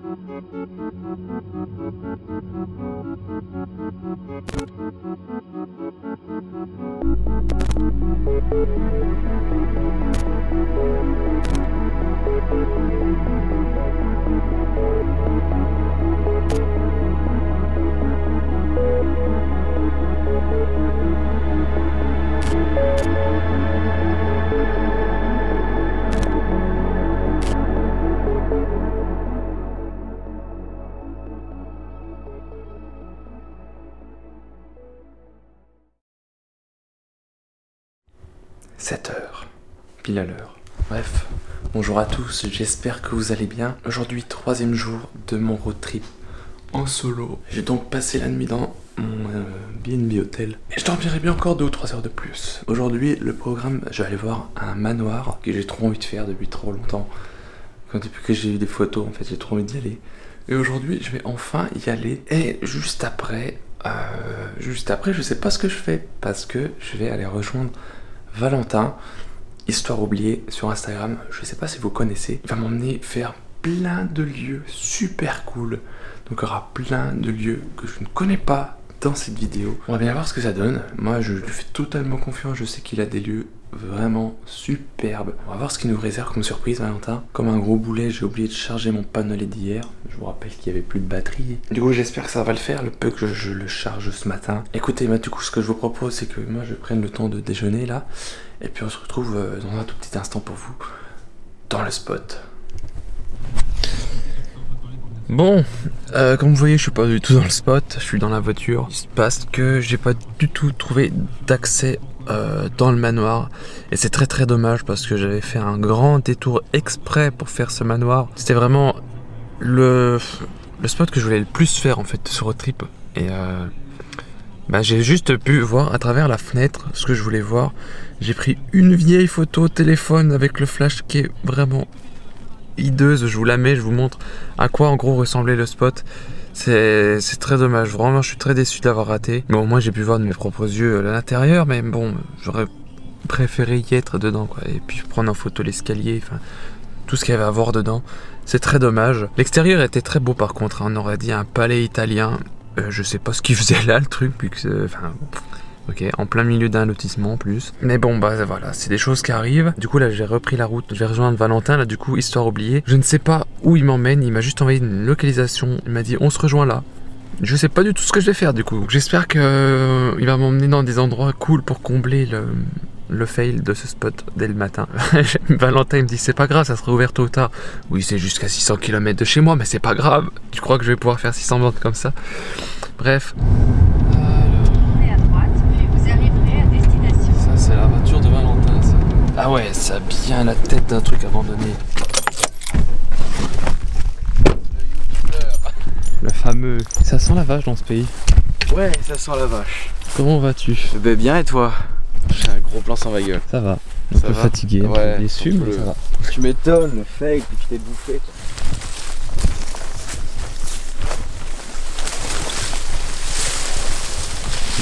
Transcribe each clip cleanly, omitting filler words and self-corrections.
« 7 heures, pile à l'heure. Bref, bonjour à tous, j'espère que vous allez bien. Aujourd'hui, 3e jour de mon road trip en solo. J'ai donc passé la nuit dans mon BNB hôtel. Et je dormirai bien encore 2 ou 3 heures de plus. Aujourd'hui, le programme, je vais aller voir un manoir que j'ai trop envie de faire depuis trop longtemps. Depuis que j'ai eu des photos, en fait, j'ai trop envie d'y aller. Et aujourd'hui, je vais enfin y aller. Et juste après, je sais pas ce que je fais. Parce que je vais aller rejoindre Valentin, Histoire oubliée sur Instagram. Je sais pas si vous connaissez. Il va m'emmener faire plein de lieux super cool. Donc il y aura plein de lieux que je ne connais pas dans cette vidéo. On va bien voir ce que ça donne. Moi je lui fais totalement confiance. Je sais qu'il a des lieux vraiment superbes. On va voir ce qu'il nous réserve comme surprise, Valentin. Comme un gros boulet, j'ai oublié de charger mon panneau LED d'hier. Je vous rappelle qu'il n'y avait plus de batterie. Du coup j'espère que ça va le faire, le peu que je le charge ce matin. Écoutez, du coup ce que je vous propose, c'est que moi je prenne le temps de déjeuner là. Et puis on se retrouve dans un tout petit instant pour vous dans le spot. Bon, comme vous voyez, je suis pas du tout dans le spot, je suis dans la voiture. Il se passe que j'ai pas du tout trouvé d'accès dans le manoir. Et c'est très dommage parce que j'avais fait un grand détour exprès pour faire ce manoir. C'était vraiment le spot que je voulais le plus faire en fait de ce road trip. Et j'ai juste pu voir à travers la fenêtre ce que je voulais voir. J'ai pris une vieille photo au téléphone avec le flash qui est vraiment hideuse. Je vous la mets, je vous montre à quoi en gros ressemblait le spot. C'est très dommage, vraiment je suis très déçu de l'avoir raté. Bon, au moins j'ai pu voir de mes propres yeux l'intérieur, mais bon, j'aurais préféré y être dedans quoi. Et puis prendre en photo l'escalier, enfin tout ce qu'il y avait à voir dedans. C'est très dommage. L'extérieur était très beau par contre, hein. On aurait dit un palais italien. Je sais pas ce qu'il faisait là le truc, puisque ok, en plein milieu d'un lotissement en plus. Mais bon, voilà, c'est des choses qui arrivent. Du coup, là, j'ai repris la route. Je vais rejoindre Valentin, là, du coup, Histoire oubliée. Je ne sais pas où il m'emmène. Il m'a juste envoyé une localisation. Il m'a dit, on se rejoint là. Je sais pas du tout ce que je vais faire, du coup. J'espère qu'il va m'emmener dans des endroits cool pour combler le fail de ce spot dès le matin. Valentin il me dit, c'est pas grave, ça sera ouvert tôt ou tard. Oui, c'est jusqu'à 600 km de chez moi, mais c'est pas grave. Tu crois que je vais pouvoir faire 600 bornes comme ça? Bref. C'est la voiture de Valentin, ça. Ah ouais, ça a bien la tête d'un truc abandonné. Le fameux. Ça sent la vache dans ce pays. Ouais, ça sent la vache. Comment vas-tu? Ben bien, et toi? J'ai un gros plan sans ma gueule. Ça va. Un peu fatigué, un peu déçu, mais ça va. Tu m'étonnes, le fake que tu t'es bouffé.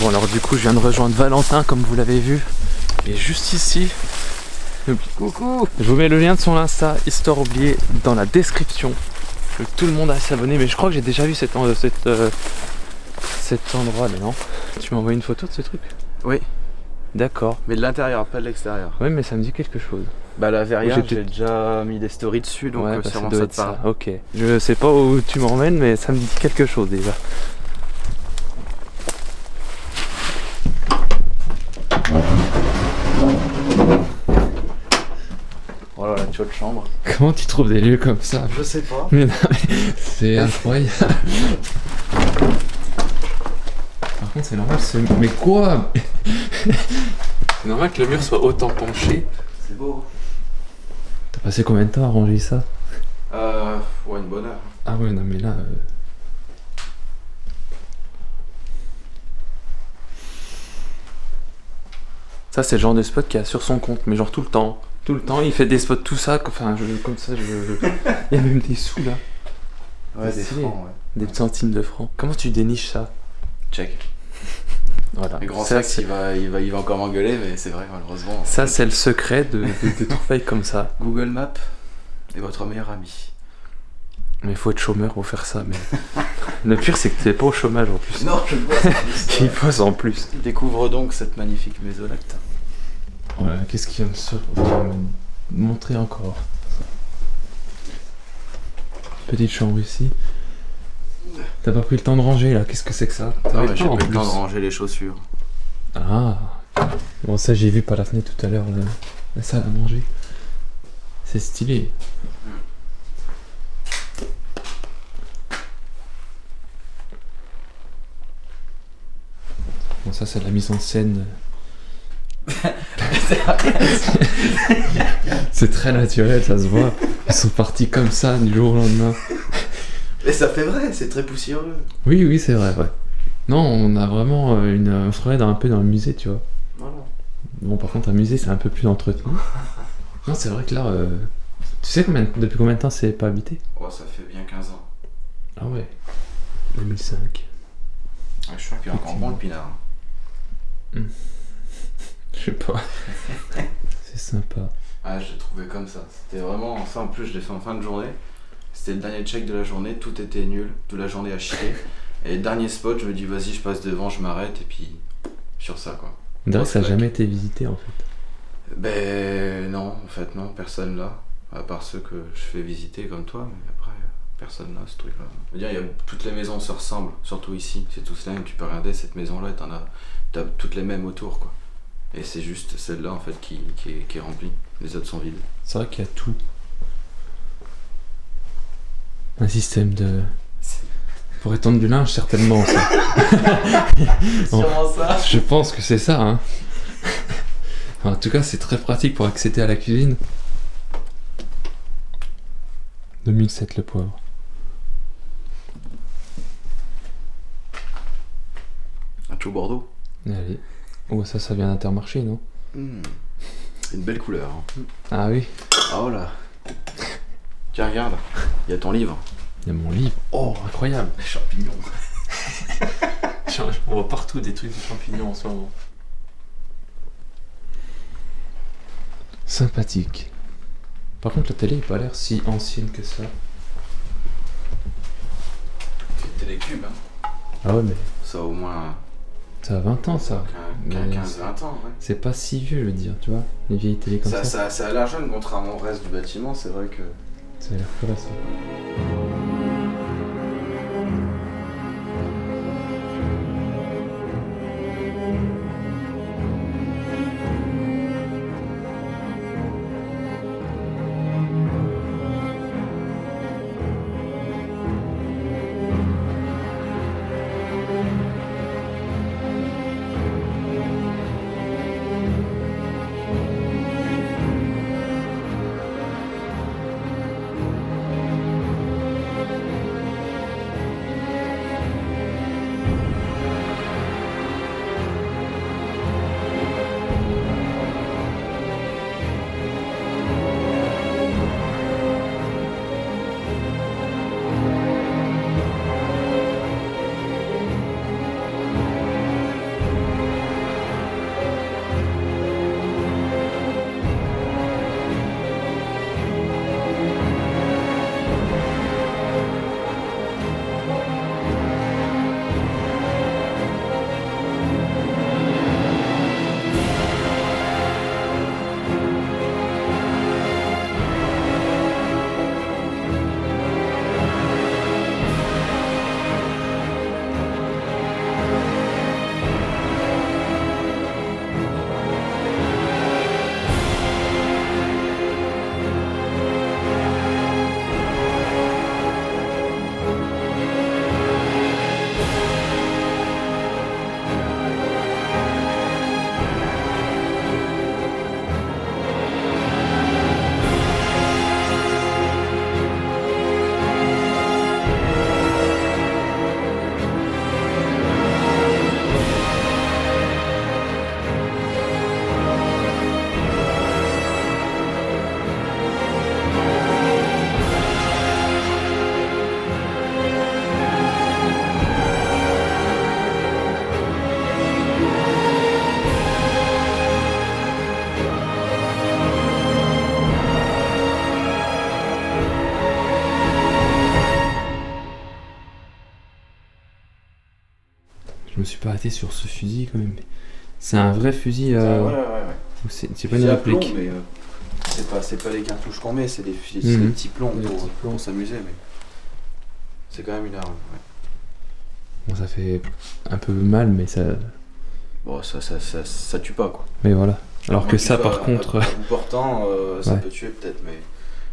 Bon alors du coup je viens de rejoindre Valentin comme vous l'avez vu. Et juste ici, coucou. Je vous mets le lien de son Insta, Histoire oubliée, dans la description. Je veux que tout le monde aille s'abonner, mais je crois que j'ai déjà vu cet endroit là, non? Tu m'as envoyé une photo de ce truc? Oui. D'accord. Mais de l'intérieur, pas de l'extérieur. Oui mais ça me dit quelque chose. Bah la verrière, j'ai déjà mis des stories dessus, donc ouais, sûrement ça ça te te parle. Ok. Je sais pas où tu m'emmènes, mais ça me dit quelque chose déjà. Oh là là, tu as de chambre. Comment tu trouves des lieux comme ça? Je sais pas. Mais non, mais c'est incroyable. Par contre, c'est normal, mais quoi? C'est normal que le mur soit autant penché. C'est beau. T'as passé combien de temps à ranger ça? Ouais, une bonne heure. Ah ouais, non mais là... Ça, c'est le genre de spot qu'il a sur son compte, mais genre tout le temps. Tout le temps, il fait des spots, tout ça, enfin, comme ça, il y a même des sous là. Ouais, des francs, ouais. Des centimes de francs. Comment tu déniches ça? Check. Voilà. Le grand sac, il va encore m'engueuler, mais c'est vrai, malheureusement. Ça, c'est le secret de trouvailles comme ça. Google Maps est votre meilleur ami. Mais il faut être chômeur pour faire ça. Mais le pire, c'est que t'es pas au chômage en plus. Non, je le vois. Il passe en plus. Découvre donc cette magnifique maisonnette. Voilà, qu'est-ce qu'il va me montrer encore? Petite chambre ici. T'as pas pris le temps de ranger là, qu'est-ce que c'est que ça? Ah ouais, j'ai pris le temps de ranger les chaussures. Ah. Bon, ça j'ai vu par la fenêtre tout à l'heure, la salle à manger. C'est stylé. Bon, ça c'est de la mise en scène. C'est très naturel, ça se voit. Ils sont partis comme ça du jour au lendemain. Mais ça fait vrai, c'est très poussiéreux. Oui, oui, c'est vrai, ouais. Non, on a vraiment on se croirait un peu dans un musée, tu vois. Voilà. Bon, par contre, un musée, c'est un peu plus entretenu. Non, c'est vrai que là, tu sais depuis combien de temps c'est pas habité? Oh, ça fait bien 15 ans. Ah ouais. 2005. Ouais, je suis sûr qu'il est encore bon le pinard. Je sais pas. C'est sympa. Ah, je l'ai trouvé comme ça. C'était vraiment. Ça, en plus, je l'ai fait en fin de journée. C'était le dernier check de la journée, tout était nul, toute la journée à chier. Et dernier spot, je me dis vas-y, je passe devant, je m'arrête et puis sur ça quoi. On dirait que ça n'a jamais été visité en fait. Ben non, en fait non, personne là. À part ceux que je fais visiter comme toi, mais après personne là, ce truc là. Je veux dire, toutes les maisons se ressemblent, surtout ici, c'est tous les mêmes. Tu peux regarder cette maison là, t'as toutes les mêmes autour quoi. Et c'est juste celle-là en fait qui est remplie, les autres sont vides. C'est vrai qu'il y a tout. Un système de... Pour étendre du linge, certainement, ça. Sûrement ça. Je pense que c'est ça, hein. En tout cas, c'est très pratique pour accéder à la cuisine. 2007, le poivre. Un chou Bordeaux. Allez. Oh, ça vient d'Intermarché, non? C'est une belle couleur. Hein. Ah oui. Oh là. Tiens, regarde, il y a ton livre. Il y a mon livre. Oh, incroyable. Les champignons. On voit partout des trucs de champignons en ce moment. Sympathique. Par contre, la télé n'a pas l'air si ancienne que ça. C'est une télécube, hein. Ah ouais, mais Ça a au moins ça a 20 ans, ça. 15-20 ans, ouais. C'est pas si vieux, je veux dire, tu vois. Les vieilles télé comme ça. Ça a l'air jeune, contrairement au reste du bâtiment, c'est vrai que... Ça a l'air que là, ça. suis pas arrêté sur ce fusil quand même. C'est un vrai fusil. Ouais. C'est pas une réplique. Mais c'est pas les cartouches qu'on met, c'est des petits plombs pour s'amuser. Mais c'est quand même une arme. Ouais. Bon, ça fait un peu mal, mais ça. Bon, ça tue pas quoi. Mais voilà. Alors que ça, par contre. À bout portant, ça ouais. peut tuer peut-être, mais.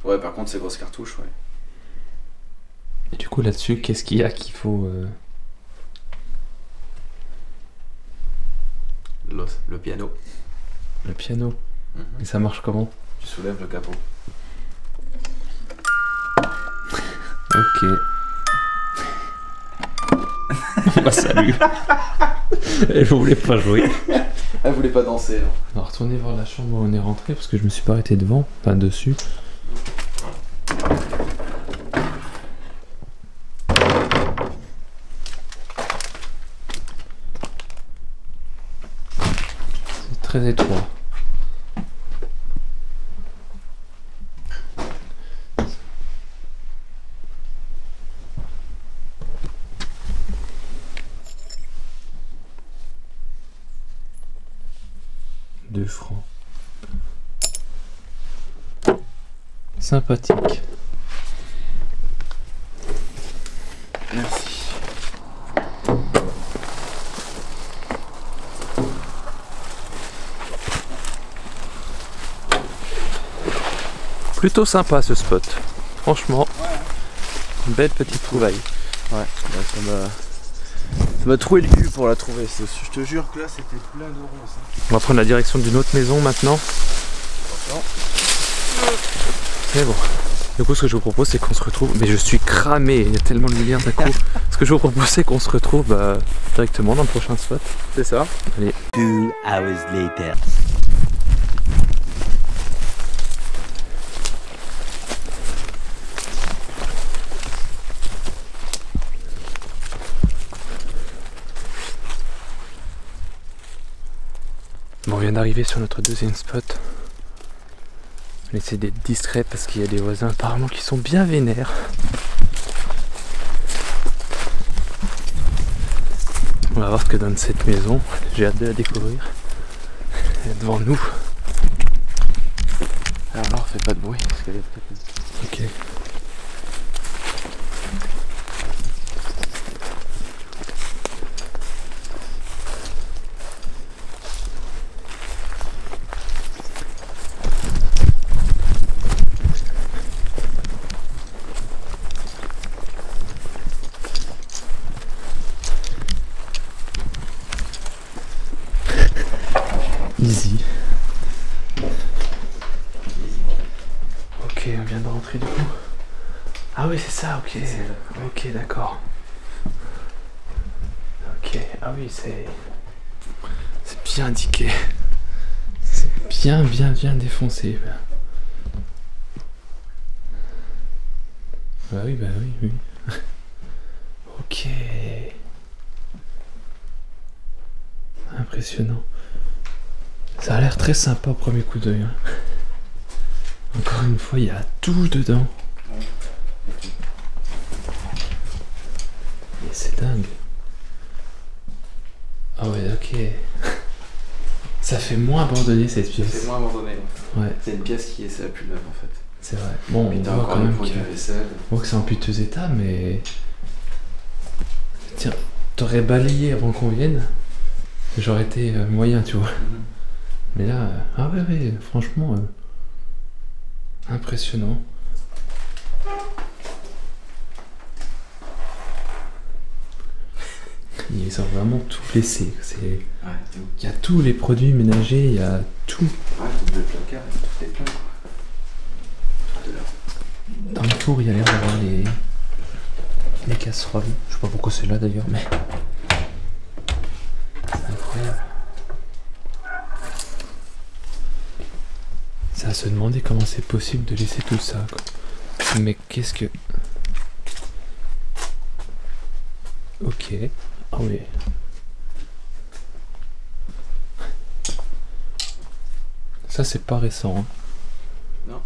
Ouais, par contre, ces grosses cartouches, ouais. Et du coup, là-dessus, qu'est-ce qu'il y a qu'il faut. Le piano. Le piano. Et ça marche comment? Tu soulèves le capot. Ok. Bah salut. Elle voulait pas jouer. Elle voulait pas danser. Non. On va retourner voir la chambre où on est rentré parce que je me suis pas arrêté devant, enfin dessus. C'est très étroit. Francs. Sympathique. Merci. Plutôt sympa ce spot. Franchement, une belle petite trouvaille. Ouais, ça m'a troué le cul pour la trouver. Je te jure que là c'était plein de ronces. On va prendre la direction d'une autre maison maintenant. Mais bon, du coup ce que je vous propose c'est qu'on se retrouve. Mais je suis cramé, il y a tellement de lumière d'un coup. Ce que je vous propose c'est qu'on se retrouve directement dans le prochain spot. C'est ça. Allez. 2 hours later. Bon, on vient d'arriver sur notre deuxième spot. On essaie d'être discret parce qu'il y a des voisins apparemment qui sont bien vénères. On va voir ce que donne cette maison. J'ai hâte de la découvrir. Elle est devant nous. Alors non, fais pas de bruit parce qu'elle est peut-être. Ok. Easy. Ok, on vient de rentrer du coup. Ah oui, c'est ça, ok. Ok, d'accord. Ok, ah oui, c'est bien indiqué. C'est bien défoncé. Bah oui, oui. Ok. Impressionnant. Ça a l'air très sympa au premier coup d'œil. Hein. Encore une fois, il y a tout dedans. Et c'est dingue. Ah ouais, ok. Ça fait moins abandonné cette pièce. C'est moins abandonné. Ouais. C'est une pièce qui est sa plus neuve en fait. C'est vrai. Bon, Et on t'as voit encore quand le même produit vaisselle. on voit que c'est en piteux état, mais... Tiens, t'aurais balayé avant qu'on vienne, j'aurais été moyen, tu vois. Mais là, ah ouais, franchement, impressionnant. Ils ont vraiment tout laissé. Il y a tous les produits ménagers, il y a tout. Ouais, tout le placard, tout est plein. Dans le four, il y a l'air d'avoir les casseroles. Je sais pas pourquoi c'est là d'ailleurs, mais c'est incroyable. C'est à se demander comment c'est possible de laisser tout ça, quoi. Mais qu'est-ce que... Ok. Ah oui. Ça c'est pas récent. Hein. Non.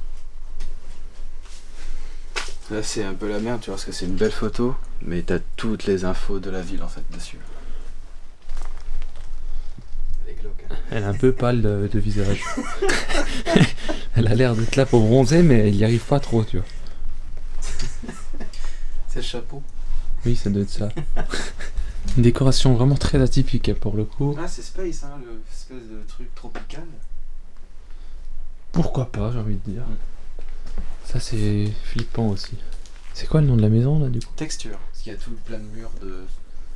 Là c'est un peu la merde, tu vois, parce que c'est une belle photo, mais t'as toutes les infos de la ville en fait dessus. Elle est un peu pâle de visage. Elle a l'air d'être là pour bronzer, mais elle y arrive pas trop, tu vois. C'est le chapeau. Oui, ça doit être ça. Une décoration vraiment très atypique pour le coup. Ah, c'est Space, hein, l'espèce de truc tropical. Pourquoi pas, j'ai envie de dire. Ça, c'est flippant aussi. C'est quoi le nom de la maison là du coup? Texture. Parce qu'il y a tout plein de murs de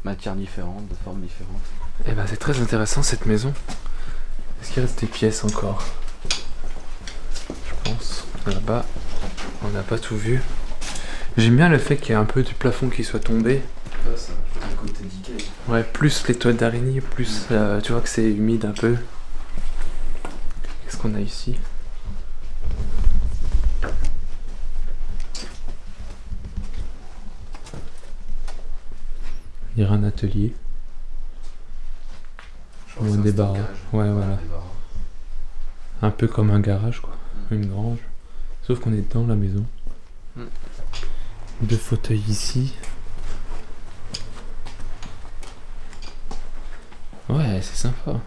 matières différentes, de formes différentes. Eh ben, c'est très intéressant cette maison. Est-ce qu'il reste des pièces encore? Je pense. Là-bas, on n'a pas tout vu. J'aime bien le fait qu'il y ait un peu du plafond qui soit tombé. Ah, ça, le côté decay. Ouais, plus les toiles d'araignée, plus tu vois que c'est humide un peu. Qu'est-ce qu'on a ici? Il y a un atelier. Ou un débarras. Ouais, voilà. Un peu comme un garage, quoi. Une grange. Sauf qu'on est dans la maison. Deux fauteuils ici. Ouais, c'est sympa.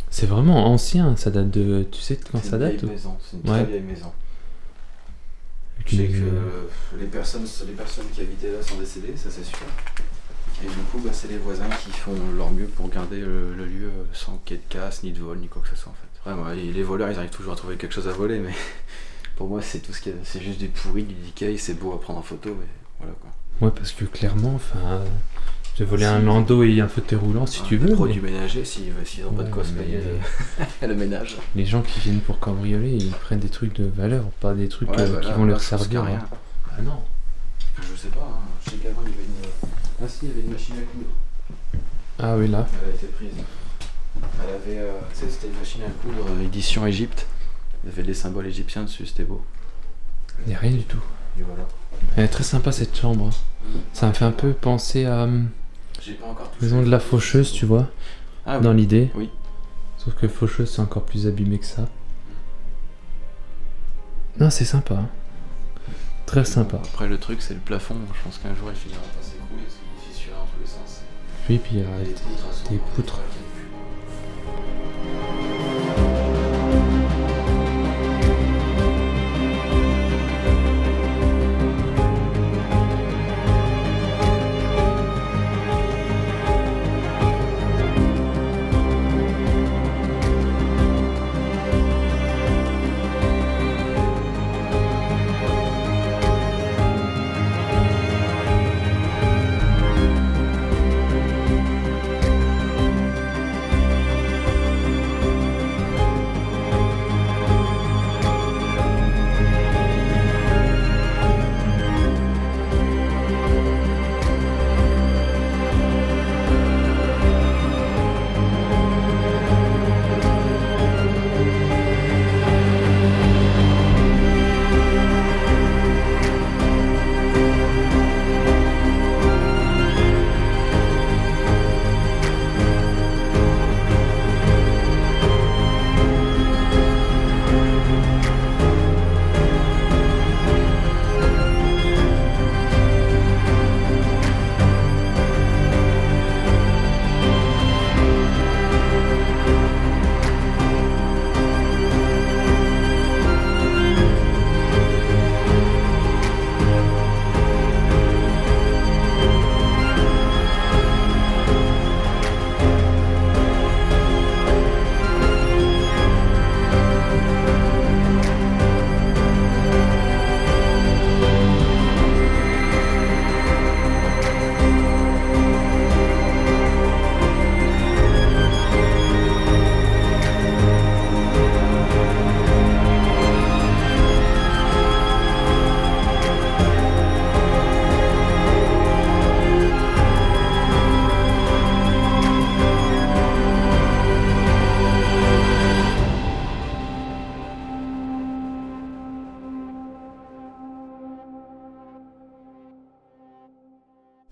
C'est vraiment ancien, ça date de... Tu sais quand ça date? C'est une très vieille maison. Je sais que les personnes qui habitaient là sont décédées, ça c'est sûr. Et du coup, bah, c'est les voisins qui font leur mieux pour garder le lieu sans qu'il y ait de casse, ni de vol, ni quoi que ce soit en fait. Vraiment, les voleurs, ils arrivent toujours à trouver quelque chose à voler, mais pour moi, c'est tout ce qu'il y a. C'est juste du pourri, du decay, c'est beau à prendre en photo, mais voilà quoi. Ouais, parce que clairement, enfin... te voler un landau et un fauteuil roulant si tu veux. Produits ménagers, s'ils n'ont pas de quoi se payer le ménage. Les gens qui viennent pour cambrioler, ils prennent des trucs de valeur, pas des trucs qui vont leur servir. Rien. Bah non. Je sais pas, hein. Je sais qu'avant il y avait une... Ah si, il y avait une machine à coudre. Ah oui, là. Elle a été prise. Elle avait... tu sais, c'était une machine à coudre édition Égypte. Il y avait des symboles égyptiens dessus, c'était beau. Il n'y a rien du tout. Et voilà. Elle est très sympa cette chambre. Ça me fait un peu penser à... J'ai pas encore touché. Maison de la faucheuse, tu vois, dans l'idée. Oui. Sauf que faucheuse, c'est encore plus abîmé que ça. Non, c'est sympa. Hein. Très sympa. Après, le truc, c'est le plafond. Je pense qu'un jour, il finira par s'écrouler parce qu'il est fissuré dans tous les sens. Oui, puis il y a des poutres.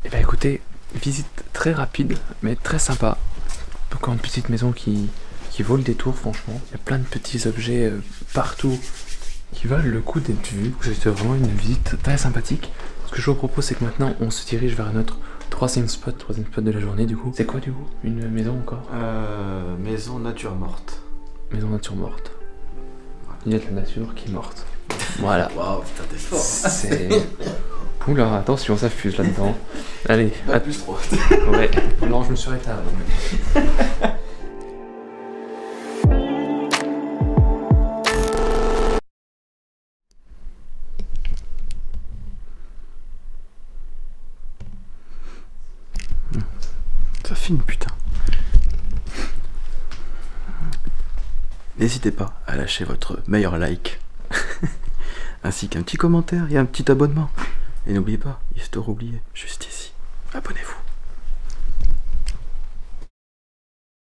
Et bah écoutez, visite très rapide, mais très sympa. Encore une petite maison qui vaut le détour, franchement. Il y a plein de petits objets partout qui valent le coup d'être vus. C'était vraiment une visite très sympathique. Ce que je vous propose, c'est que maintenant, on se dirige vers notre Troisième spot de la journée du coup. C'est quoi du coup? Une maison encore? Maison nature morte. Maison nature morte. Il y a de la nature qui est morte. Voilà. Waouh, putain, t'es fort. C'est... Oula, attention, ça fuse là-dedans. Allez, Pas plus trop. Ouais, non, je me suis arrêté avant. Ça filme, putain. N'hésitez pas à lâcher votre meilleur like, ainsi qu'un petit commentaire et un petit abonnement. Et n'oubliez pas, histoire oubliée, juste ici, abonnez-vous.